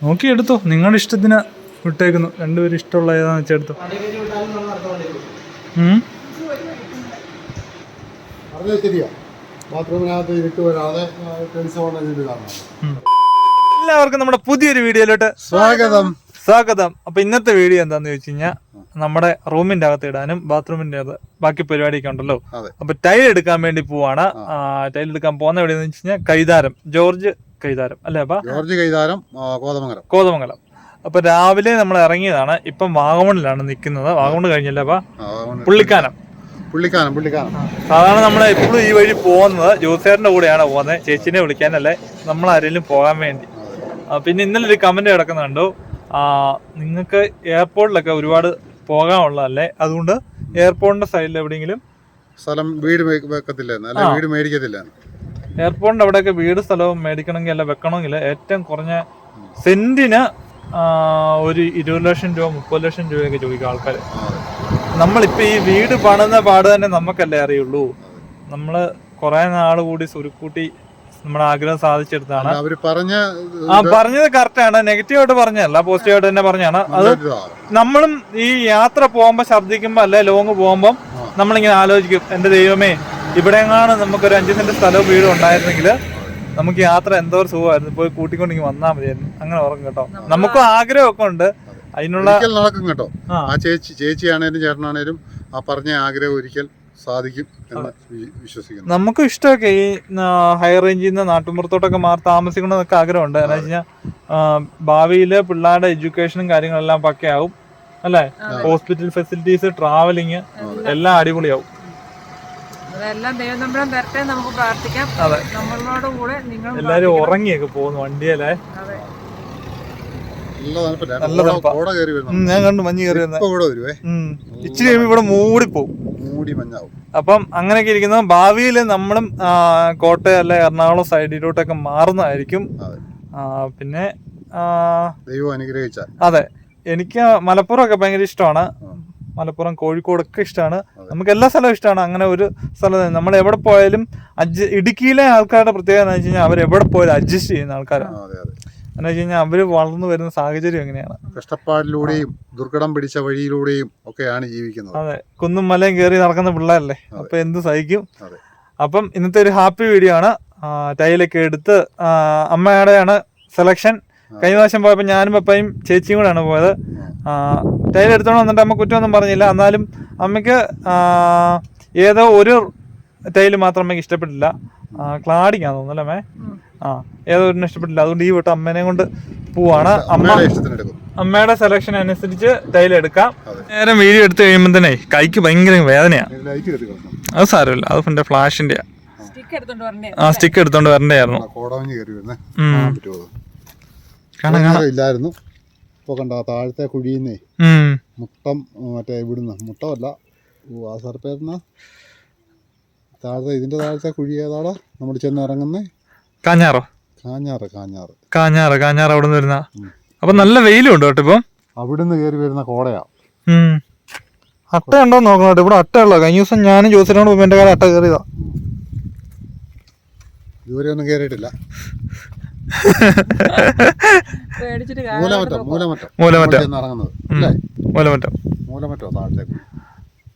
നോക്കി എടുത്തോ, നിങ്ങളുടെ ഇഷ്ടത്തിന് വിട്ടേക്കുന്നു. രണ്ടുപേരും ഇഷ്ടമുള്ള ഏതാന്ന് വെച്ചാൽ എടുത്തോ. എല്ലാവർക്കും നമ്മുടെ പുതിയൊരു വീഡിയോയിലോട്ട് സ്വാഗതം. അപ്പൊ ഇന്നത്തെ വീഡിയോ എന്താന്ന് ചോദിച്ചു കഴിഞ്ഞാൽ നമ്മുടെ റൂമിന്റെ അകത്ത് ഇടാനും ബാത്റൂമിന്റെ ബാക്കി പരിപാടിയൊക്കെ ഉണ്ടല്ലോ. അപ്പൊ ടൈൽ എടുക്കാൻ വേണ്ടി പോവാണ്. ടൈൽ എടുക്കാൻ പോകുന്ന എവിടെയെന്ന് വെച്ച് കഴിഞ്ഞാൽ കൈതാരം, ജോർജ് കൈതാരം അല്ലേ? അപ്പൊ ജോർജ് കൈതാരം, കോതമംഗലം. അപ്പൊ രാവിലെ നമ്മൾ ഇറങ്ങിയതാണ്. ഇപ്പം വാഗമണിലാണ് നിൽക്കുന്നത്. വാഗമണ് കഴിഞ്ഞല്ലേ? അപ്പൊ പുള്ളിക്കാനം. സാധാരണ നമ്മൾ എപ്പോഴും ഈ വഴി പോകുന്നത് ജോസേറിന്റെ കൂടെയാണ് പോകുന്നത്, ചേച്ചിനെ വിളിക്കാനല്ലേ, നമ്മൾ ആരെങ്കിലും പോകാൻ വേണ്ടി. പിന്നെ ഇന്നലെ ഒരു കമന്റ് കിടക്കുന്നുണ്ടോ, നിങ്ങൾക്ക് എയർപോർട്ടിലൊക്കെ ഒരുപാട് പോകാനുള്ളതല്ലേ, അതുകൊണ്ട് എയർപോർട്ടിന്റെ സൈഡിൽ എവിടെയെങ്കിലും വീട് മേടിക്കത്തില്ല. എയർപോർട്ടിന്റെ അവിടെയൊക്കെ വീട് സ്ഥലവും മേടിക്കണമെങ്കിൽ അല്ല വെക്കണമെങ്കിൽ ഏറ്റവും കുറഞ്ഞ സെന്റിന് ഒരു 20 ലക്ഷം രൂപ 30 ലക്ഷം രൂപയൊക്കെ ചോദിക്കും ആൾക്കാർ. നമ്മളിപ്പോൾ ഈ വീട് പണിത പാട് തന്നെ നമുക്കല്ലേ അറിയുള്ളൂ. നമ്മള് കുറെ നാള് കൂടി സുരുക്കൂട്ടി നമ്മുടെ ആഗ്രഹം സാധിച്ചെടുത്താണ്. പറഞ്ഞത് കറക്റ്റാണ്, നെഗറ്റീവായിട്ട് പറഞ്ഞതല്ല, പോസിറ്റീവായിട്ട് തന്നെ പറഞ്ഞാണ്. അത് നമ്മളും ഈ യാത്ര പോകുമ്പോ ഛർദ്ദിക്കുമ്പോ അല്ലെ ലോങ് പോകുമ്പം നമ്മളിങ്ങനെ ആലോചിക്കും, എന്റെ ദൈവമേ ഇവിടെങ്ങാണ് നമുക്കൊരു 5 സെന്റ് സ്ഥലവും വീടും ഉണ്ടായിരുന്നെങ്കിൽ നമുക്ക് യാത്ര എന്തോ ഒരു സുഖമായിരുന്നു, പോയി കൂട്ടിക്കൊണ്ടിങ്ങി വന്നാൽ മതിയായിരുന്നു. അങ്ങനെ ഓർക്കും കേട്ടോ. നമുക്കും ആഗ്രഹമൊക്കെ ഉണ്ട്, അതിനുള്ള നടക്കും കേട്ടോ. ആ ചേച്ചിയാണേലും ചേട്ടനാണേലും ആ പറഞ്ഞ ആഗ്രഹം ഒരിക്കൽ സാധിക്കും എന്ന് വിശ്വസിക്കുന്നു. നമുക്കും ഇഷ്ടമൊക്കെ ഈ ഹൈ റേഞ്ചിൽ നിന്ന് നാട്ടുമ്പുറത്തോട്ടൊക്കെ മാറി താമസിക്കണമെന്നൊക്കെ ആഗ്രഹമുണ്ട്. എന്ന് വെച്ച് കഴിഞ്ഞാൽ ഭാവിയില് പിള്ളേരുടെ എഡ്യൂക്കേഷനും കാര്യങ്ങളെല്ലാം പക്കയാവും അല്ലെ, ഹോസ്പിറ്റൽ ഫെസിലിറ്റീസ്, ട്രാവലിങ് എല്ലാം അടിപൊളിയാവും. എല്ലാരും ഉറങ്ങിയൊക്കെ പോകുന്നു വണ്ടിയല്ലേ. ഞാൻ കണ്ടു മഞ്ഞ് കയറി ഇച്ചിരി കഴിയുമ്പോ ഇവിടെ മൂടിപ്പോവും. അപ്പം അങ്ങനെയൊക്കെ ഇരിക്കുന്നു. ഭാവിയിൽ നമ്മളും കോട്ടയം അല്ലെ എറണാകുളം സൈഡിലോട്ടൊക്കെ മാറുന്നതായിരിക്കും. പിന്നെ ദൈവം അനുഗ്രഹിച്ച. അതെ, എനിക്ക് മലപ്പുറം ഒക്കെ ഭയങ്കര ഇഷ്ടമാണ്. മലപ്പുറം, കോഴിക്കോടൊക്കെ ഇഷ്ടമാണ്. നമുക്ക് എല്ലാ സ്ഥലവും ഇഷ്ടമാണ്. അങ്ങനെ ഒരു സ്ഥലം നമ്മൾ എവിടെ പോയാലും ഇടുക്കിയിലെ ആൾക്കാരുടെ പ്രത്യേകത എന്ന് വെച്ച് കഴിഞ്ഞാൽ അവർ എവിടെ പോയാലും അഡ്ജസ്റ്റ് ചെയ്യുന്ന ആൾക്കാരാണ്. എന്ന് വെച്ച് കഴിഞ്ഞാൽ അവര് വളർന്നു വരുന്ന സാഹചര്യം എങ്ങനെയാണ്, കഷ്ടപ്പാടിലൂടെയും ദുർഘടം പിടിച്ച വഴിയിലൂടെയും ഒക്കെയാണ് ജീവിക്കുന്നത്. അതെ, കുന്നും മലയും കയറി നടക്കുന്ന പിള്ളേരല്ലേ, അപ്പൊ എന്ത് സഹിക്കും. അപ്പം ഇന്നത്തെ ഒരു ഹാപ്പി വീഡിയോ ആണ്. ടൈലൊക്കെ എടുത്ത് അമ്മയുടെയാണ് സെലക്ഷൻ. കഴിഞ്ഞ പ്രാവശ്യം പോയപ്പോൾ ഞാനും പപ്പയും ചേച്ചിയും കൂടെയാണ് പോയത്. ടൈൽ എടുത്തോണ്ട് വന്നിട്ട് അമ്മ കുറ്റമൊന്നും പറഞ്ഞില്ല. എന്നാലും അമ്മയ്ക്ക് ഏതോ ഒരു ടൈല് മാത്രം അമ്മയ്ക്ക് ഇഷ്ടപ്പെട്ടില്ല. ക്ലാഡിങ്ങാന്ന് തോന്നുന്നു അല്ലേ ഏതോ ഒരെണ്ണം ഇഷ്ടപ്പെട്ടില്ല. അതുകൊണ്ട് ഈ വട്ടം അമ്മേനെ കൊണ്ട് പോവാണ്. അമ്മയുടെ സെലക്ഷൻ അനുസരിച്ച് ടൈൽ എടുക്കാം. നേരം വീഡിയോ എടുത്ത് കഴിയുമ്പോൾ തന്നെ കൈക്ക് ഭയങ്കര വേദനയാണ്. അത് സാരമില്ല, അത് എന്റെ ഫ്ലാഷിന്റെ സ്റ്റിക്ക് എടുത്തോണ്ട് വരണ്ടായിരുന്നു. ഇല്ലായിരുന്നു. ഇപ്പൊ കണ്ട താഴത്തെ കുഴിയുന്നേ മുട്ടം, മറ്റേ ഇവിടുന്ന് മുട്ടമല്ല, ആ സർപ്പേരുന്ന താഴത്തെ ഇതിന്റെ താഴത്തെ കുഴി ഏതാടാ നമ്മൾ ചെന്ന് ഇറങ്ങുന്നേ? കാഞ്ഞാറ് അവിടെ നിന്ന് വരുന്ന. അപ്പൊ നല്ല വെയിലും ഉണ്ട് കേട്ടോ ഇപ്പം. അവിടുന്ന് കയറി വരുന്ന കോടയാ. അട്ട ഉണ്ടോ നോക്കണം കേട്ടോ. ഇവിടെ അട്ട ഉള്ളോ? കഴിഞ്ഞ ദിവസം ഞാനും ജോസിനോട് പോകുമ്പോ എന്റെ കാലം അട്ട കയറിയതാ. ഇതുവരെ ഒന്നും കയറിയിട്ടില്ല.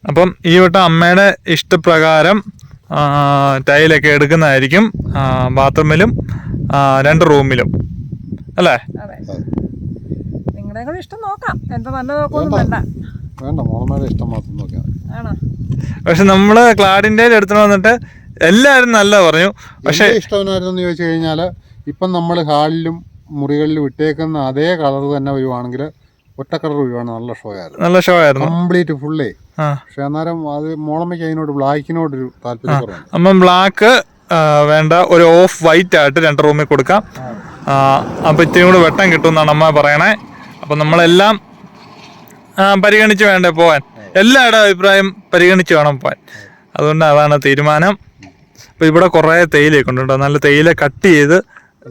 അപ്പം ഈ വട്ടം അമ്മയുടെ ഇഷ്ടപ്രകാരം ടൈലൊക്കെ എടുക്കുന്നതായിരിക്കും. ബാത്റൂമിലും 2 റൂമിലും അല്ലേ? നിങ്ങളുടെ ഇഷ്ടം നോക്കാം, എന്താ നല്ല നോക്കൊന്നും വേണ്ട. പക്ഷെ നമ്മള് ക്ലാഡിന്റെ എടുത്തു വന്നിട്ട് എല്ലാരും നല്ല പറഞ്ഞു. പക്ഷെ ഇഷ്ടമെന്നായിരുന്നു ചോദിച്ചു കഴിഞ്ഞാല് ഇപ്പം നമ്മൾ ഹാളിലും മുറികളിലും ഇട്ടേക്കുന്ന അതേ കളർ തന്നെ വരുവാണെങ്കിൽ ഒറ്റ കളർ വരുവാണ് നല്ല ഷോ ആയിരുന്നു കംപ്ലീറ്റ് ഫുള്ളേ. പക്ഷെ അന്നേരം അത് മോളമ്മയ്ക്ക് അതിനോട് ബ്ലാക്കിനോടൊരു താല്പര്യം. അമ്മ ബ്ലാക്ക് വേണ്ട, ഒരു ഓഫ് വൈറ്റ് ആയിട്ട് 2 റൂമിൽ കൊടുക്കാം. അപ്പൊ ഇത്തിരി കൂടെ വെട്ടം കിട്ടും എന്നാണ് അമ്മ പറയണേ. അപ്പൊ നമ്മളെല്ലാം പരിഗണിച്ച് വേണ്ടേ പോവാൻ, എല്ലാവരുടെ അഭിപ്രായം പരിഗണിച്ച് വേണം പോവാൻ. അതുകൊണ്ട് അതാണ് തീരുമാനം. അപ്പൊ ഇവിടെ കുറെ തേയിലയൊക്കെ ഉണ്ട് കേട്ടോ, നല്ല തേയില കട്ട് ചെയ്ത്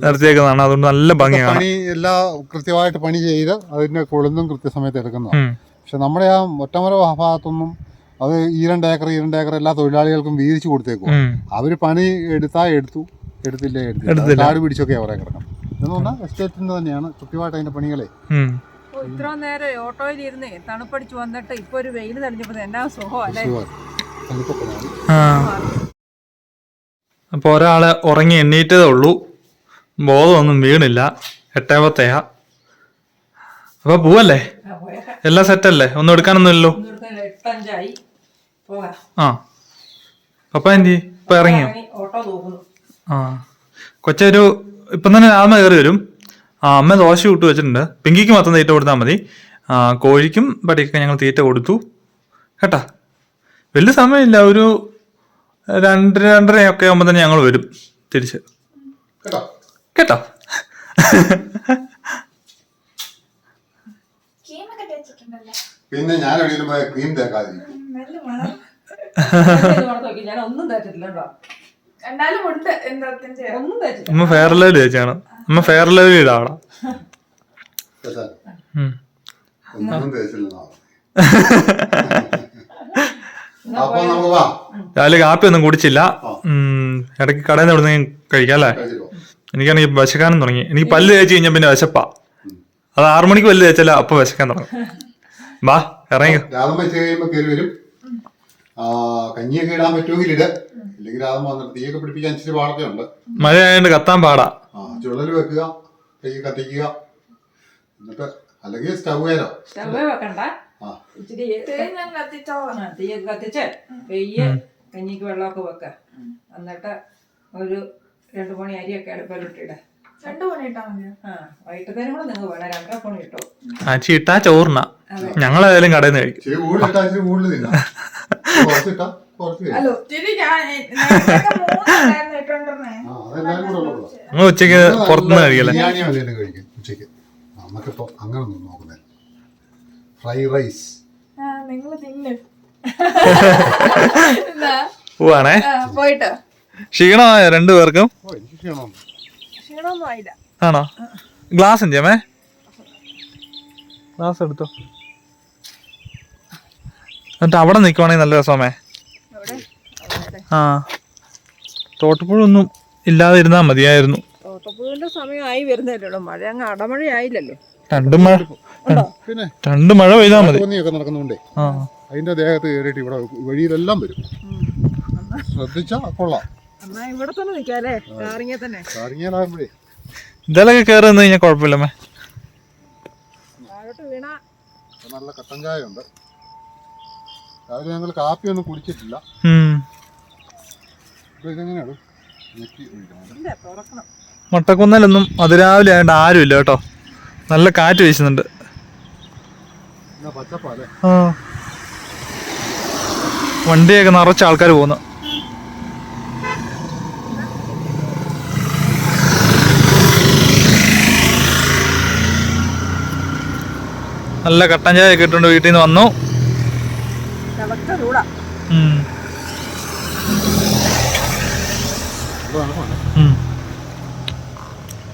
നിർത്തിയേക്കുന്നതാണ്. അതുകൊണ്ട് നല്ല ഭംഗിയാണ്. എല്ലാ കൃത്യമായിട്ട് പണി ചെയ്ത് അതിന്റെ കൊളുന്തും കൃത്യസമയത്ത് എടുക്കുന്നതാണ്. പക്ഷെ നമ്മുടെ ആ ഒറ്റമര ഭാഗത്തൊന്നും അത് 2 ഏക്കർ എല്ലാ തൊഴിലാളികൾക്കും വീതിച്ചു കൊടുത്തേക്കും. അവര് പണി എടുത്താ എടുത്തു, എടുത്തില്ലേ കാട് പിടിച്ചൊക്കെ അവരെ കിടക്കണം. ഇതെന്ന് പറഞ്ഞാൽ എസ്റ്റേറ്റിൻ്റെ തന്നെയാണ് കൃത്യമായിട്ട് അതിൻ്റെ പണികളെ. ഇത്ര നേരം ഓട്ടോയിൽ ഇരുന്നേ തണുപ്പടിച്ച് വന്നിട്ട് ഇപ്പൊ ഒരു വെയിൽ തെളിഞ്ഞപ്പോ എന്നാ സുഖം അല്ലേ. അപ്പോൾ ഒരാളെ ഉറങ്ങി എണ്ണീറ്റതേ ഉള്ളൂ, ബോധമൊന്നും വീണില്ല. 8:10. അപ്പൊ പോവല്ലേ? എല്ലാം സെറ്റല്ലേ? ഒന്നും എടുക്കാനൊന്നും ഇല്ലല്ലോ. 8:05 പോകാം. ആ പപ്പ എന്തി ഇപ്പൊ ഇറങ്ങിയോ? ഓട്ടോ നോക്കുന്നു. ആ കൊച്ചൊരു ഇപ്പം തന്നെ ആമ കയറി വരും. അമ്മ ദോശ ഇട്ട് വെച്ചിട്ടുണ്ട്. പിങ്കിക്ക് മൊത്തം തീറ്റ കൊടുത്താൽ മതി. കോഴിക്കും പട്ടിക്കൊക്കെ ഞങ്ങൾ തീറ്റ കൊടുത്തു കേട്ടാ. വലിയ സമയമില്ല, ഒരു 2-2:30 ഒക്കെ ആകുമ്പോൾ തന്നെ ഞങ്ങൾ വരും തിരിച്ച് കേട്ടോ. പിന്നെ ഞാൻ എവിടെയും പോയ ക്രീം തേക്കാതിരിക്കും. അമ്മ ഫെയർ ലവ്ലി ചേച്ചിയാണ്. അമ്മ ഫെയർ ലവ്ലി ഇടാവണം. രാവിലെ കാപ്പി ഒന്നും കുടിച്ചില്ല. ഇടയ്ക്ക് കടയിൽ നിന്ന് എവിടുന്ന് കഴിക്കാം അല്ലേ? എനിക്കാണെങ്കിൽ വിശക്കാനും തുടങ്ങി. എനിക്ക് പല്ല് തേച്ച് കഴിഞ്ഞാൽ പിന്നെ വിശപ്പാ. അത് 6 മണിക്ക് പല്ല് തേച്ചല്ല അപ്പൊ വിശക്കാൻ തുടങ്ങും. വാ ഇറങ്ങി. കഞ്ഞിയൊക്കെ ഇടാൻ പറ്റുമെങ്കിൽ ഇട, ഇല്ലെങ്കിൽ രാധം വന്നിട്ട് തീയൊക്കെ പിടിപ്പിക്കാൻ ഇച്ചിരി പാടൊക്കെ ഉണ്ട്. മഴ ആയതുകൊണ്ട് കത്താൻ പാടാ. ചുഴൽ വെക്കുക, കൈ കത്തിക്കുക, എന്നിട്ട് അല്ലെങ്കിൽ സ്റ്റവ് വെക്കണ്ട. ഇച്ചിരി തീയൊക്കെ കത്തിച്ച് പെയ്യ് കഞ്ഞിക്ക് വെള്ളമൊക്കെ വെക്ക. എന്നിട്ട് ഒരു 2 മണി അരിയൊക്കെ അടുപ്പിലിട്ടിട. 2 മണി ഇട്ടാ മതി. വൈകിട്ടത്തേനും കൂടെ നിങ്ങൾ വേണം 2.5 മണി ഇട്ടോ. ആച്ചി ഇട്ടാ ചോറിന. ഞങ്ങളേതായാലും കടയിൽ നിന്ന് കഴിക്കും. ഉച്ചക്ക് പുറത്തുനിന്ന് കഴിക്കല്ലേ? ഉച്ചക്ക് നമുക്കിപ്പോ അങ്ങനെ നോക്കുന്നേ. ഫ്രൈ റൈസ് പോവാണേ. പോയിട്ട് ക്ഷീണമായ 2 പേർക്കും. ക്ഷീണമൊന്നും ആയില്ല. ആണോ? ഗ്ലാസ് എന്തിയമ്മേ? ഗ്ലാസ് എടുത്തോ. എന്നിട്ട് അവിടെ നിൽക്കുവാണെങ്കിൽ നല്ല രസമേ. ആ തോട്ടപ്പുഴൊന്നും ഇല്ലാതെ ഇരുന്നാ മതിയായിരുന്നു. തോട്ടപ്പുഴന്റെ സമയമായി വരുന്നല്ലോ. മഴ അങ്ങ് അടമഴ ആയില്ലല്ലോ. 2 മഴ പെയ്താ മതി. നടക്കുന്നുണ്ടേ അതിന്റെ ദേഹത്ത് കയറിയിട്ട് ഇവിടെ വഴിയിലെല്ലാം വരും. ശ്രദ്ധിച്ചാ കൊള്ളാം. ഇവിടെ തന്നെ നിൽക്കാല്ലേ? കാറിങ്ങ തന്നെ. കാറിങ്ങാലാകുമ്പോഴേ ഇതിലൊക്കെ കയറി നിന്ന് കഴിഞ്ഞാൽ കുഴപ്പമില്ലമ്മേ. വീണ നല്ല കട്ടൻ ചായ ഉണ്ട്. രാവിലെ ഞങ്ങൾ കാപ്പി ഒന്നും കുടിച്ചിട്ടില്ല. ഇതെങ്ങനെയാണ് മൊട്ടക്കുന്നലൊന്നും അതിരാവിലെ ആയതുകൊണ്ട് ആരും ഇല്ല കേട്ടോ. നല്ല കാറ്റ് വീശുന്നുണ്ട്. വണ്ടിയൊക്കെ നിറച്ച ആൾക്കാർ പോകുന്നു. നല്ല കട്ടൻ ചായ ഒക്കെ ഇട്ടുകൊണ്ട് വീട്ടിൽ നിന്ന് വന്നു.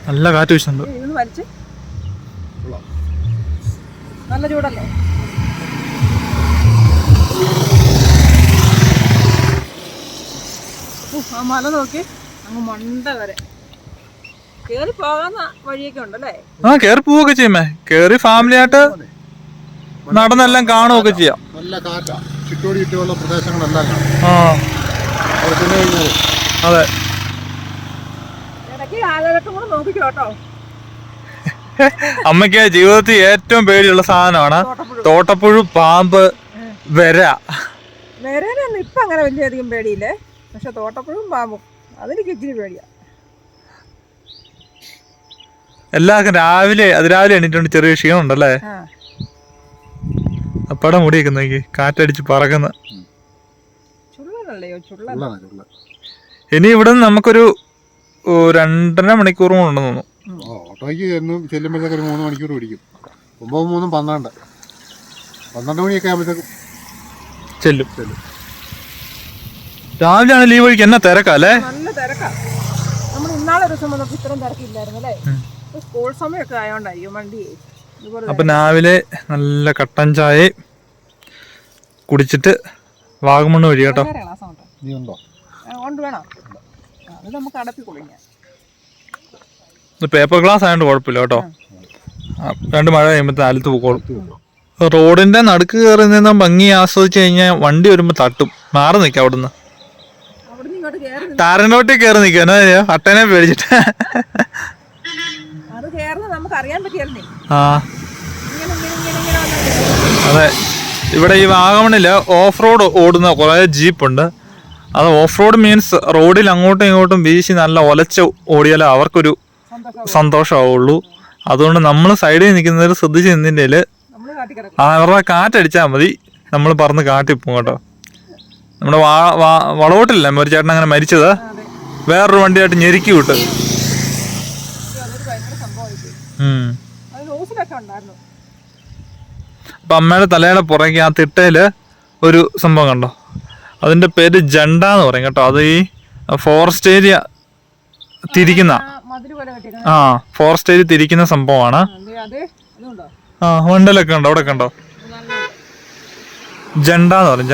നല്ല കാറ്റ് വീശുന്നുണ്ട്. നല്ല ചൂടല്ലേ? ആ മല നോക്കി അങ്ങ് മണ്ട വരെ കേറി പോകാന്ന വഴിയൊക്കെ ഉണ്ടല്ലേ? ആ കേറി പോവുകയൊക്കെ ചെയ്യുമേ. കേറി ഫാമിലി ആയിട്ട് നടന്നെല്ലാം കാണുകയൊക്കെ ചെയ്യാം. നല്ല കാറ്റാ. ചുറ്റോടി ചുറ്റുമുള്ള പ്രദേശങ്ങളെല്ലാം അതെ. ഇടയ്ക്ക് ആളുകളൊക്കെ കൂടെ നോക്കിക്കോട്ടോ. അമ്മയ്ക്ക് ജീവിതത്തിൽ ഏറ്റവും പേടിയുള്ള സാധനമാണ് തോട്ടപ്പുഴു, പാമ്പ്, വര. വരേനൊന്നും ഇപ്പൊ അങ്ങനെ വലിയധികം പേടിയില്ലേ. പക്ഷെ തോട്ടപ്പുഴും പാമ്പും അതെനിക്ക് ഇച്ചിരി പേടിയാ. എല്ലാവർക്കും അതിരാവിലെ എണീറ്റുകൊണ്ട് ചെറിയ ക്ഷീണം ഉണ്ടല്ലേ? അപ്പടെ മുടി വെക്കുന്ന കാറ്റടിച്ച് പറക്കുന്ന. ഇനി ഇവിടെ നിന്ന് നമുക്കൊരു 2.5 മണിക്കൂർ ഉണ്ടെന്ന് തോന്നുന്നു. ഓട്ടോയ്ക്ക് ചെല്ലുമ്പോഴത്തേക്ക് ഒരു 3 മണിക്കൂർ പിടിക്കും. 9 3 12 മണിയൊക്കെ ആകുമ്പോഴത്തേക്കും ചെല്ലും. രാവിലെയാണ് ലീവ് വഴിക്ക് എന്നാ തിരക്കല്ലേ? നല്ല തിരക്കാ. നമ്മൾ ഇന്നാളെ ദിവസം വന്നപ്പോൾ ഇത്രയും തിരക്കില്ലായിരുന്നു അല്ലേ? സ്കൂൾ സമയമൊക്കെ ആയോണ്ടായിരിക്കും വണ്ടി. അപ്പൊ രാവിലെ നല്ല കട്ടൻ ചായ കുടിച്ചിട്ട് വാഗമണ്ണ് വഴി കേട്ടോ. കൊണ്ട് വേണം അത് നമുക്ക് അടപ്പി കുളിങ്ങ. ഇത് പേപ്പർ ഗ്ലാസ് ആയതുകൊണ്ട് കുഴപ്പമില്ല കേട്ടോ. 2 മഴ കഴിയുമ്പോൾ താലത്ത് പോക്കോളും. റോഡിന്റെ നടുക്ക് കയറി നിന്ന് ഭംഗി ആസ്വദിച്ച് കഴിഞ്ഞാൽ വണ്ടി വരുമ്പോൾ തട്ടും. മാറി നിൽക്കാം അവിടുന്ന്. ടാറിനോട്ടി കയറി നിൽക്കാനോ അട്ടനെ പേടിച്ചിട്ട്. ആ അതെ, ഇവിടെ ഈ വാഗമണില് ഓഫ് റോഡ് ഓടുന്ന കുറെ ജീപ്പുണ്ട്. അത് ഓഫ് റോഡ് മീൻസ് റോഡിൽ അങ്ങോട്ടും ഇങ്ങോട്ടും വീശി നല്ല ഒലച്ച് ഓടിയാലേ അവർക്കൊരു സന്തോഷമാവുള്ളൂ. അതുകൊണ്ട് നമ്മൾ സൈഡിൽ നിൽക്കുന്നവർ ശ്രദ്ധിച്ച് നിന്നിട്ടേൽ അവരുടെ കാറ്റടിച്ചാൽ മതി, നമ്മൾ പറന്ന് കാട്ടിപ്പോകും കേട്ടോ. നമ്മുടെ വളവോട്ടില്ല ഒരു ചേട്ടൻ അങ്ങനെ മരിച്ചത്, വേറൊരു വണ്ടിയായിട്ട് ഞെരുക്കി വിട്ട്. അപ്പൊ അമ്മയുടെ തലയുടെ പുറകെ ആ തിട്ടയില് ഒരു സംഭവം കണ്ടോ, അതിന്റെ പേര് ജണ്ട എന്ന് പറയും കേട്ടോ. അത് ഈ ഫോറസ്റ്റ് ഏരിയ തിരിക്കുന്ന, ഫോറസ്റ്റ് ഏരിയ തിരിക്കുന്ന സംഭവമാണ്. വണ്ടലൊക്കെ ഉണ്ടോ, അവിടെ കണ്ടോ, ജണ്ട എന്ന് പറയും.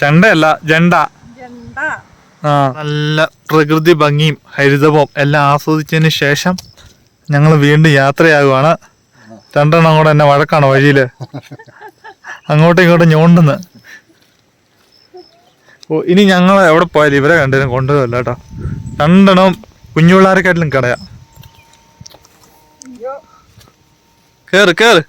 ജണ്ടയല്ല, ജണ്ട. നല്ല പ്രകൃതി ഭംഗിയും ഹരിതവും എല്ലാം ആസ്വദിച്ചതിന് ശേഷം ഞങ്ങൾ വീണ്ടും യാത്രയാകുവാണ്. 2 എണ്ണം കൂടെ എന്നെ വഴക്കാണ് വഴിയില്, അങ്ങോട്ടും ഇങ്ങോട്ടും ഞോണ്ടുന്ന്. ഓ, ഇനി ഞങ്ങൾ എവിടെ പോയാലും ഇവരെ കണ്ടതിനും കൊണ്ടുവരില്ല കേട്ടോ. 2 എണ്ണം കുഞ്ഞു പിള്ളേരെക്കാട്ടിലും കടയാ. കേറ് കേറ്.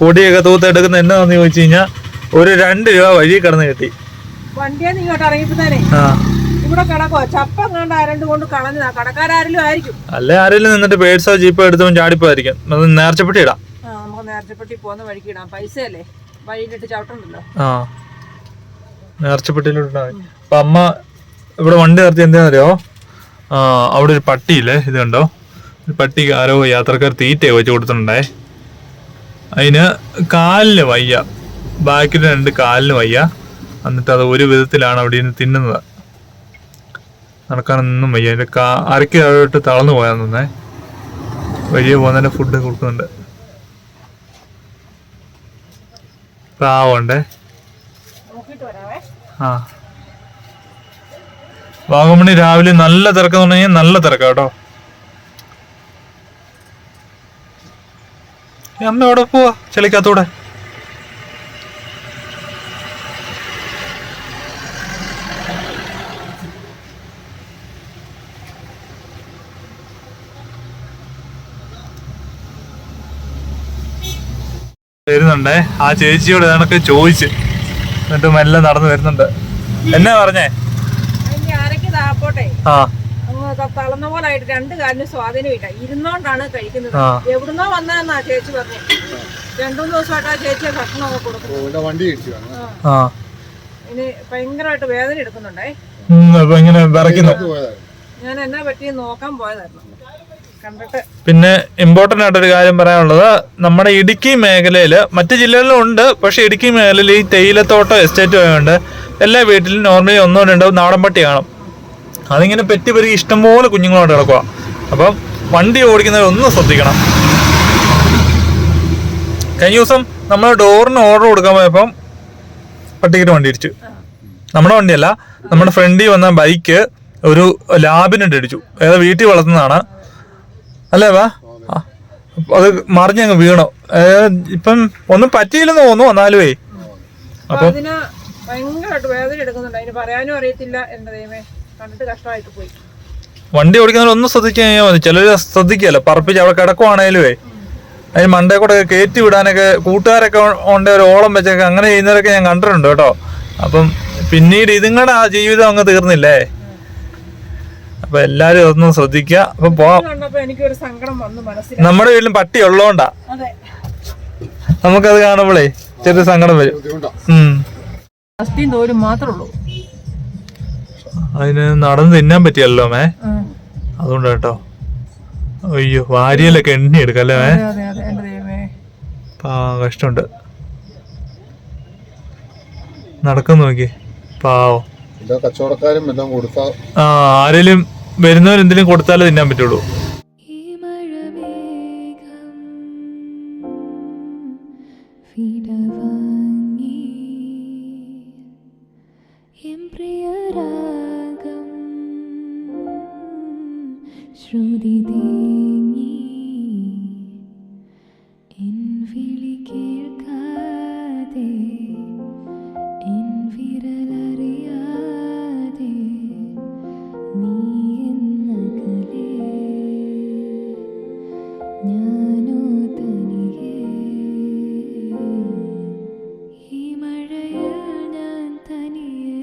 പൊടിയൊക്കെ തൂത്തെടുക്കുന്ന എന്നാന്ന് ചോദിച്ചു കഴിഞ്ഞാൽ ഒരു 2 രൂപ വഴി കിടന്ന് കിട്ടി. വണ്ടിയെന്ന് ഇങ്ങോട്ട് ഇറങ്ങിയപ്പോഴേ ഇവിടെ കിടക്കോ ചപ്പം കണ്ട ആരണ്ട് കൊണ്ട് കളഞ്ഞതാ. കടക്കാരും ആയിരിക്കും, അല്ലെ ആരെങ്കിലും നിന്നിട്ട് പേഴ്സോ ജീപ്പോ എടുത്തോ ചാടിപ്പോയിരിക്കും. അത് നേർച്ചപ്പെട്ടി ഇടാം, നമുക്ക് നേർച്ചപ്പെട്ടി പോകുന്ന വഴിക്ക് ഇടാം. പൈസയല്ലേ വഴിയിലിട്ട് ചവിട്ടുണ്ടല്ലോ. നേർച്ചപ്പെട്ടിയിലിട്ടാ മതി. അപ്പൊ അമ്മ ഇവിടെ വണ്ടി നിർത്തി എന്താണെന്നറിയോ, അവിടെ ഒരു പട്ടിയില്ലേ, ഇത് കണ്ടോ, ഒരു പട്ടിക്ക് ആരോ യാത്രക്കാർ തീറ്റ വെച്ച് കൊടുത്തിട്ടുണ്ടേ. അതിന് കാലിന് വയ്യ, ബാക്കിൽ 2 കാലിന് വയ്യ. എന്നിട്ട് അത് ഒരു വിധത്തിലാണ് അവിടെ നിന്ന് തിന്നുന്നത്. നടക്കാനൊന്നും വയ്യ. അതിന്റെ അരക്ക് താഴോട്ട് തളർന്നു പോയാൽ നിന്നേ വഴിയെ പോകുന്നതിന്റെ ഫുഡ് കൊടുക്കുന്നുണ്ട്. പാവണ്ടേ. വാഗമണി രാവിലെ നല്ല തിരക്കെന്ന് പറഞ്ഞു കഴിഞ്ഞാൽ നല്ല തിരക്കാ കേട്ടോ. അമ്മ എവിടെ പോവാ ചെളിക്കകത്തൂടെ? വരുന്നുണ്ടേ. ആ ചേച്ചിയോട് ഇതൊക്കെ ചോദിച്ച് എന്നിട്ട് മെല്ലെ നടന്നു വരുന്നുണ്ട്. എന്നാ പറഞ്ഞേ? തളർന്ന പോലായിട്ട് 2 കാലിന് സ്വാധീനമില്ല, ഇരുന്നോണ്ടാണ് കഴിക്കുന്നത്. എവിടുന്നോ വന്നതെന്നാ ചേച്ചി പറഞ്ഞു. 2-3 ദിവസമായിട്ട് ആ ചേച്ചിയെ ഭക്ഷണമൊക്കെ കൊടുക്കുന്നു. ഇനി ഭയങ്കരമായിട്ട് വേദന എടുക്കുന്നുണ്ടേ. ഞാൻ എന്നാ പറ്റി നോക്കാൻ പോയതായിരുന്നു. പിന്നെ ഇമ്പോർട്ടന്റ് ആയിട്ടൊരു കാര്യം പറയാനുള്ളത്, നമ്മുടെ ഇടുക്കി മേഖലയില് മറ്റു ജില്ലകളിലും ഉണ്ട്, പക്ഷെ ഇടുക്കി മേഖലയിൽ ഈ തേയിലത്തോട്ടോ എസ്റ്റേറ്റോ ആയതുകൊണ്ട് എല്ലാ വീട്ടിലും നോർമലി 1-2 നാടൻ പട്ടി കാണും. അതിങ്ങനെ പെറ്റി പെരുകി ഇഷ്ടംപോലെ കുഞ്ഞുങ്ങളോട് കിടക്കുക. അപ്പം വണ്ടി ഓടിക്കുന്നവർ ഒന്ന് ശ്രദ്ധിക്കണം. കഴിഞ്ഞ ദിവസം നമ്മൾ ഡോറിന് ഓർഡർ കൊടുക്കാൻ പോയപ്പം പട്ടിക്കിട്ട് വണ്ടി ഇടിച്ചു. നമ്മുടെ വണ്ടിയല്ല, നമ്മുടെ ഫ്രണ്ടിൽ വന്ന ബൈക്ക് ഒരു ലാബിനിട്ട് ഇടിച്ചു. ഏതാ വീട്ടിൽ വളർത്തുന്നതാണ് അല്ലേ വാ. അത് മറിഞ്ഞങ്ങ് വീണു. ഇപ്പം ഒന്നും പറ്റിയില്ലെന്ന് തോന്നുന്നു. എന്നാലുമേ അപ്പൊ അതിന് ഭയങ്കരമായിട്ട് വേദന എടുക്കുന്നുണ്ട്. അതിന് പറയാനും അറിയത്തില്ല. എന്റെ ദൈവമേ, കണ്ടിട്ട് കഷ്ടമായിട്ട് പോയി. വണ്ടി ഓടിക്കുന്നവർ ഒന്നും ശ്രദ്ധിക്കാൻ മതി. ചിലര് ശ്രദ്ധിക്കല്ലോ, പറപ്പിച്ച് അവിടെ കിടക്കുവാണേലുവേ അതിന് മണ്ടേ കൂടെ കയറ്റി വിടാനൊക്കെ കൂട്ടുകാരൊക്കെ ഉണ്ട്, ഒരു ഓളം വെച്ചൊക്കെ അങ്ങനെ ചെയ്യുന്നവരൊക്കെ ഞാൻ കണ്ടിട്ടുണ്ട് കേട്ടോ. അപ്പം പിന്നീട് ഇതുങ്ങളുടെ ആ ജീവിതം അങ്ങ് തീർന്നില്ലേ. അപ്പൊ എല്ലാരും അതൊന്നും ശ്രദ്ധിക്കുക. അപ്പൊ പോവാം. എനിക്കൊരു സങ്കടം വന്നു മനസ്സിൽ. നമ്മുടെ വീട്ടിലും പട്ടി ഉള്ളതുകൊണ്ടാ നമുക്കത് കാണുമ്പോഴേ ചെറിയ സങ്കടം വരും. അസ്ഥിയും തോലും മാത്രമേ ഉള്ളൂ. അതിന് നടന്ന് തിന്നാൻ പറ്റിയല്ലോ അതുകൊണ്ട് കേട്ടോ. അയ്യോ, വാരിയലൊക്കെ എണ്ണി എടുക്കല്ലേ കഷ്ടമുണ്ട്. നടക്കുന്നു നോക്കി പാവം. കച്ചവടക്കാരും എല്ലാം കൊടുത്താ ആരെങ്കിലും വരുന്നവരെന്തെങ്കിലും കൊടുത്താലേ തിന്നാൻ പറ്റുള്ളൂ. ശ്രുതി തേങ്ങി എൻ വിളി കേൾക്കാതെ എൻ വിരലറിയാതെ നീ എന്നകലെ ഞാനോ തനിയെ ഈ മഴയിൽ ഞാൻ തനിയെ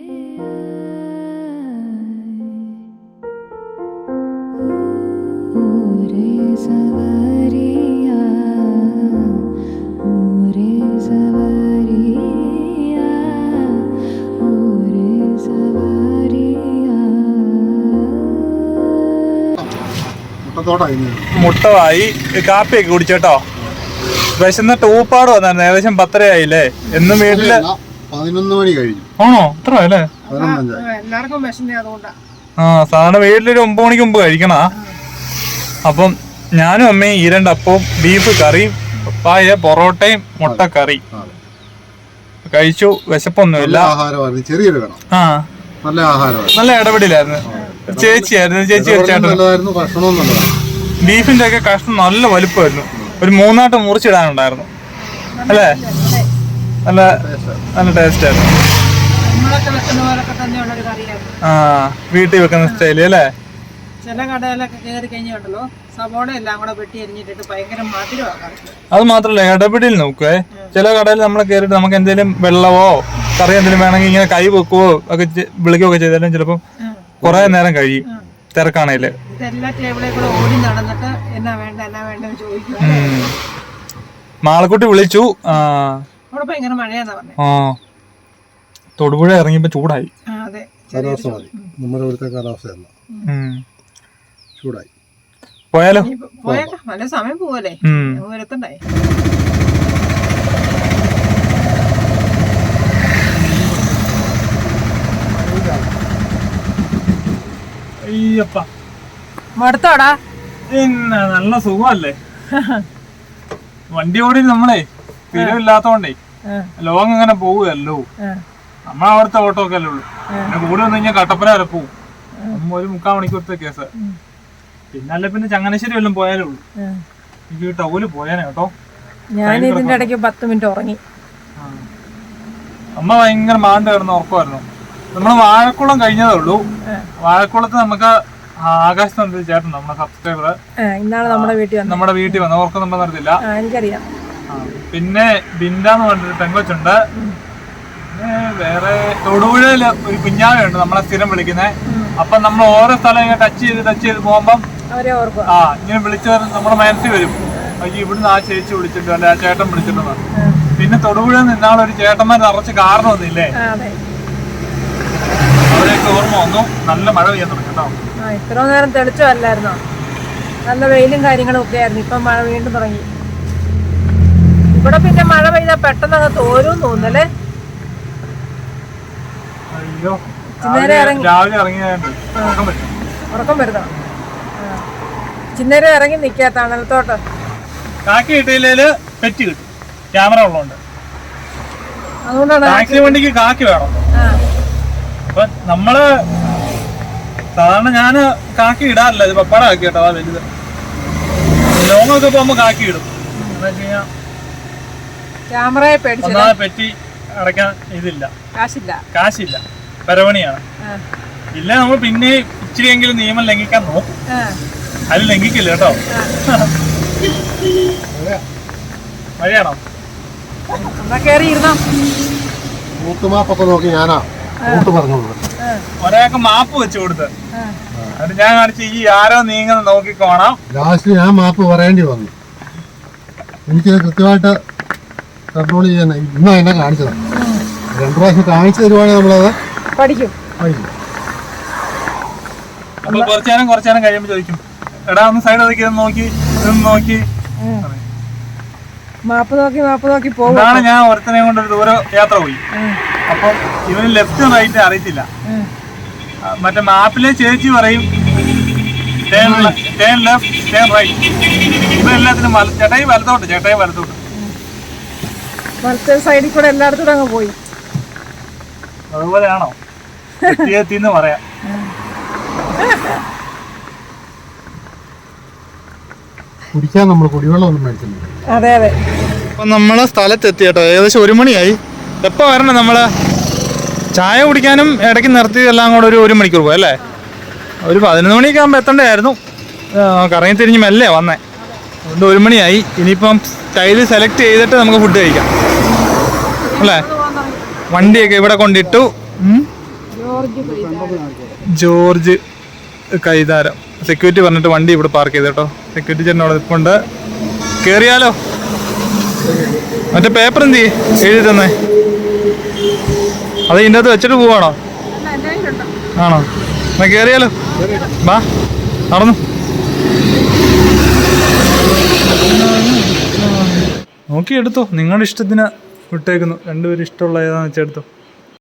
മുട്ടവായി കാപ്പിയൊക്കെ കുടിച്ചേട്ടോ. വിശന്നിട്ട് ഊപ്പാട് വന്നായിരുന്നു. ഏകദേശം 10:30 ആയില്ലേ. എന്നും വീട്ടില് 11 മണി കഴിഞ്ഞു. ആണോ? അത്ര അല്ലേ? എല്ലാവർക്കും വിശന്നേ അതുകൊണ്ടാ. സാധാരണ വീട്ടിലൊരു 9 മണിക്ക് മുമ്പ് കഴിക്കണ. അപ്പം ഞാനും അമ്മയും 2 അപ്പവും ബീഫ് കറിയും പപ്പായ പൊറോട്ടയും മുട്ടക്കറി കഴിച്ചു. വിശപ്പൊന്നുമില്ല. നല്ല ഇടപെടലായിരുന്നു. ചേച്ചിയായിരുന്നു, ചേച്ചി ചേട്ടൻ. ബീഫിന്റെ ഒക്കെ കഷ്ണം നല്ല വലുപ്പമായിരുന്നു. ഒരു 3 മുറിച്ചിടാനുണ്ടായിരുന്നു അല്ലേ. നല്ല നല്ല ടേസ്റ്റ് ആയിരുന്നു. വീട്ടിൽ വെക്കുന്ന സ്റ്റൈല് അല്ലേ. ചില കടയിലൊക്കെ കയറി കഴിഞ്ഞുണ്ടല്ലോ, സവോള എല്ലാം കൂടെ വെട്ടി എരിഞ്ഞിട്ടിട്ട് ഭയങ്കര മധുരമാണ്. അത് മാത്രല്ല, ഇടപെടൽ നോക്കുവേ. ചില കടയിൽ നമ്മൾ കയറിയിട്ട് നമുക്ക് എന്തെങ്കിലും വെള്ളമോ കറി എന്തെങ്കിലും വേണമെങ്കിൽ ഇങ്ങനെ കൈ വെക്കുവോ ഒക്കെ വിളിക്കുകയോ ഒക്കെ ചെയ്താലും ചിലപ്പോൾ കുറെ നേരം കഴിയും തിരക്കാണേല്. മാളക്കുട്ടി വിളിച്ചു. തൊടുപുഴ ഇറങ്ങിയപ്പോ ചൂടായി. ചൂടായി. പോയാലോ? നല്ല സമയം പോവല്ലേ. എത്തണ്ടായി. അയ്യപ്പ മടുത്തോടാ. പിന്നെ നല്ല സുഖമല്ലേ. വണ്ടി ഓടി നമ്മളെ സ്ഥിരമില്ലാത്തോണ്ടേ ലോങ് അങ്ങനെ പോവുകയല്ലോ. നമ്മളവിടുത്തെ ഓട്ടോ ഒക്കെ അല്ലേ ഉള്ളൂ. പിന്നെ കൂടെ വന്നു കഴിഞ്ഞാൽ കട്ടപ്പന വരെ പോവും. 1/4 മണിക്കൂറത്തെ കേസ്. പിന്നല്ല പിന്നെ ചങ്ങനാശ്ശേരി വല്ലതും പോയാലേ ഉള്ളൂ. എനിക്ക് ടൗല് പോയാനേ കേട്ടോ. ഞാൻ ഇതിന്റെ ഇടയ്ക്ക് 10 മിനിറ്റ് ഉറങ്ങി. അമ്മ ഭയങ്കര മാണ്ട് കിടന്ന് ഉറക്കമായിരുന്നു. നമ്മള് വാഴക്കുളം കഴിഞ്ഞതേ ഉള്ളൂ. വാഴക്കുളത്ത് നമുക്ക് ആകാശത്ത് ചേട്ടൻ നമ്മുടെ സബ്സ്ക്രൈബർ നമ്മുടെ വീട്ടിൽ വന്നു. ഓർക്കം നമ്മൾ നടത്തില്ല. എനിക്കറിയാം. പിന്നെ ബിന്ദാന്ന് പറഞ്ഞൊരു പെങ്കൊച്ചുണ്ട്. പിന്നെ വേറെ തൊടുപുഴയില് ഒരു കുഞ്ഞാവയുണ്ട് നമ്മളെ സ്ഥിരം വിളിക്കുന്നത്. അപ്പൊ നമ്മൾ ഓരോ സ്ഥലം ഇങ്ങനെ ടച്ച് ചെയ്ത് പോകുമ്പം ഇങ്ങനെ വിളിച്ചവർ നമ്മുടെ മനസ്സിൽ വരും. അയ്യോ, ഇവിടുന്ന് ആ ചേച്ചി വിളിച്ചിട്ടു, അല്ലെ ആ ചേട്ടൻ വിളിച്ചിട്ടുണ്ടെന്ന്. പിന്നെ തൊടുപുഴ നിന്നാളൊരു ചേട്ടന്മാർ നിറച്ച് കാരണം ഒന്നില്ലേ, അവരെയൊക്കെ ഓർമ്മ വന്നു. നല്ല മഴ പെയ്യാൻ തുടങ്ങി കേട്ടോ. ഇത്ര നേരം തെളിച്ചല്ലായിരുന്നോ? നല്ല വെയിലും കാര്യങ്ങളും ഒക്കെ ആയിരുന്നു. ഇപ്പൊ മഴ വീണ്ടും തുടങ്ങി. ഇവിടെ പിന്നെ മഴ പെയ്താൽ പെട്ടെന്ന് അങ്ങ് തോരും തോന്നല്ലേ. അയ്യോ, രാവിലെ ഇറങ്ങിയാണ്ട് ഉറക്കം വരുന്നോ? ചിന്നേരം ഇറങ്ങി നിക്കാ തണലത്തോട്ട്. കാക്കി കിട്ടിയില്ലേല് പെറ്റ് കിട്ടും. ക്യാമറ ഉള്ളതുകൊണ്ട് അതുകൊണ്ടാണ് ടാക്സി വണ്ടിക്ക് കാക്കി വേണം. അപ്പൊ നമ്മള് സാധാരണ ഞാന് കാക്കി ഇടാറില്ല. ഇത് പപ്പാട കാക്കി കേട്ടോ, അതാ വലുത്. ലോങ്ങൊക്കെ പോകുമ്പോ കാക്കി ഇടും. എന്താ വെച്ച് കഴിഞ്ഞാൽ ക്യാമറയെ പേടിച്ച് പെറ്റി അടയ്ക്കാൻ ഇതില്ല, കാശില്ല. കാശില്ല, പരവണിയാണ്. ഇല്ല നമ്മൾ പിന്നെ ഇച്ചിരിയെങ്കിലും നിയമം ലംഘിക്കാൻ നോക്കും. അത് ലംഘിക്കില്ല കേട്ടോ. മഴയാണോ? എന്നാ കേറി ഇരുന്നോ. കൂട്ടുമാപ്പൊക്കെ നോക്കി ഞാനാ കൂട്ട് പറഞ്ഞോളൂ. ഒരാൾക്ക് മാപ്പ് വെച്ച് കൊടുത്ത് അത് ഞാൻ കാണിച്ച് ഈ ആരോ നീങ്ങുന്ന നോക്കിക്കോണം. ലാസ്റ്റ് ഞാൻ മാപ്പ് പറയേണ്ടി വന്നു. എനിക്കത് കൃത്യമായിട്ട് കൺട്രോൾ ചെയ്യാൻ ഇന്നാ എന്നെ കാണിച്ചതാണ്. 2 പ്രാവശ്യം കാണിച്ചു തരുവാണെങ്കിൽ നമ്മളത് പഠിക്കും. അപ്പൊ കുറച്ചു നേരം കഴിയുമ്പോ ചോദിക്കും, എടാ ഒന്ന് സൈഡ് ഒതുക്കി നോക്കി നോക്കി. മാപ്പ് നോക്കി പോകും. അതാണ് ഞാൻ ഒരുത്തനെ കൊണ്ട് ഒരു ദൂരം യാത്ര പോയി. അപ്പൊ ഇവന് ലെഫ്റ്റും റൈറ്റും അറിയത്തില്ല. മറ്റേ മാപ്പിലെ ചേച്ചി പറയും ടേൺ ലെഫ്റ്റ്, ടേൺ റൈറ്റ്. ഇവരെല്ലാത്തിനും ചേട്ടായി വലത്തോട്ട്, ചേട്ടായി വലത്തോട്ട്. വലത്തെ സൈഡിൽ കൂടെ എല്ലായിടത്തും അങ്ങ് പോയി. അതുപോലെയാണോ എത്തിയെത്തിന്ന് പറയാം. കുടിക്കാൻ നമ്മൾ കുടിവെള്ളം ഒന്നും മേടിച്ചില്ല. അതെ അതെ. അപ്പം നമ്മളെ സ്ഥലത്തെത്തി കേട്ടോ. ഏകദേശം 1 മണിയായി. എപ്പോൾ വരണം നമ്മൾ? ചായ കുടിക്കാനും ഇടയ്ക്ക് നിർത്തിയതെല്ലാം കൂടെ ഒരു 1 മണിക്കൂർ പോയി അല്ലേ? ഒരു 11 മണിയൊക്കെ ആകുമ്പോൾ എത്തേണ്ടതായിരുന്നു. കറങ്ങി തിരിഞ്ഞ് മെല്ലെ വന്നേ. അതുകൊണ്ട് 1 മണിയായി. ഇനിയിപ്പം സ്റ്റൈല് സെലക്ട് ചെയ്തിട്ട് നമുക്ക് ഫുഡ് കഴിക്കാം അല്ലേ? വണ്ടിയൊക്കെ ഇവിടെ കൊണ്ടിട്ടു. ജോർജ് കൈതാരം സെക്യൂരിറ്റി പറഞ്ഞിട്ട് വണ്ടി ഇവിടെ പാർക്ക് ചെയ്ത് കേട്ടോ. സെക്യൂരിറ്റി ചേട്ടൻ അവിടെ നിൽപ്പുണ്ട്. കയറിയാലോ? മറ്റേ പേപ്പർ എന്ത് എഴുതി തന്നെ? അത് ഇതിൻ്റെ അകത്ത് വെച്ചിട്ട് പോവാണോ? ആണോ? എന്നാ കയറിയാലോ? ബാ നടന്നു. നോക്കി എടുത്തോ, നിങ്ങളുടെ ഇഷ്ടത്തിന് വിട്ടേക്കുന്നു. 2 പേരും ഇഷ്ടമുള്ള ഏതാണെന്ന് വെച്ചാൽ എടുത്തോ.